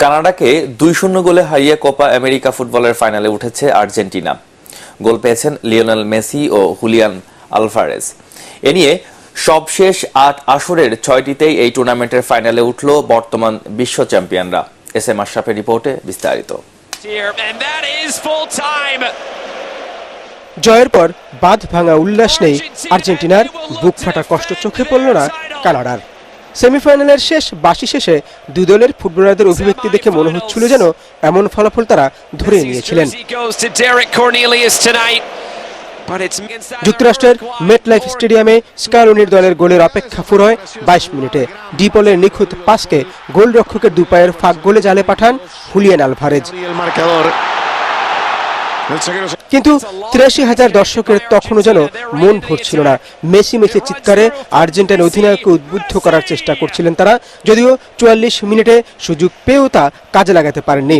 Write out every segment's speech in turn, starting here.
কানাডাকে 2-0 গোলে হারিয়ে Copa America ফুটবলের ফাইনালে উঠেছে আর্জেন্টিনা। গোল পেয়েছেন লিওনেল মেসি ও হুলিয়ান আলভারেজ। এ নিয়ে সবশেষ 8 আসরের 6টিতেই এই টুর্নামেন্টের ফাইনালে উঠল বর্তমান বিশ্ব চ্যাম্পিয়নরা। এসএম আশরাফের রিপোর্টে বিস্তারিত। জয়ের পর বাঁধ ভাঙা উল্লাস নেই আর্জেন্টিনার, বুক ফাটা কষ্ট চোখে পড়ল না কানাডার। সেমিফাইনালের শেষ বাঁশি শেষে দুই দলের ফুটবলারদের অভিব্যক্তি দেখে মনে হচ্ছিল যেন এমন ফলাফল তারা ধরে নিয়েছিলেন। যুক্তরাষ্ট্রের মেটলাইফ স্টেডিয়ামে স্কালোনির দলের গোলের অপেক্ষা ফুরোয় 22 মিনিটে। ডিপলের নিখুঁত পাসকে গোলরক্ষকের দুপায়ের ফাঁক গোলে জালে পাঠান হুলিয়ান আলভারেজ। কিন্তু 83,000 দর্শকের তখনও যেন মন ভরছিল না। মেসি চিৎকারে আর্জেন্টিনা অধিনায়ককে উদ্বুদ্ধ করার চেষ্টা করছিলেন তারা, যদিও 44 মিনিটে সুযোগ পেয়েও তা কাজে লাগাতে পারেননি।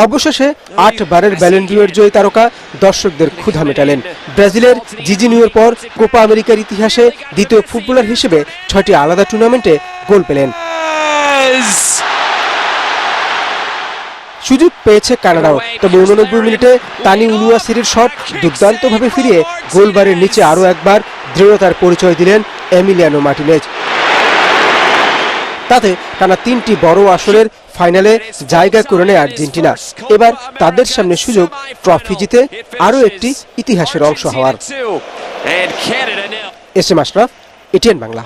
অবশেষে 8 বারের ব্যালন ডি'র জয়ী তারকা দর্শকদের ক্ষুধা মেটালেন। ব্রাজিলের জিজিনিওর পর কোপা আমেরিকার ইতিহাসে দ্বিতীয় ফুটবলার হিসেবে 6টি আলাদা টুর্নামেন্টে গোল পেলেন। সুযোগ পেয়েছে কানাডাও, তবে 89 মিনিটে তানি উলুয়াসিরির শট দুর্দান্তভাবে ফিরিয়ে গোলবারের নিচে আরও একবার দৃঢ়তার পরিচয় দিলেন এমিলিয়ানো মার্টিনেজ। তাতে টানা 3টি বড় আসরের ফাইনালে জায়গা করে নেয় আর্জেন্টিনা। এবার তাদের সামনে সুযোগ ট্রফি জিতে আরও একটি ইতিহাসের অংশ হওয়ার। SM Ashraf, ATN Bangla.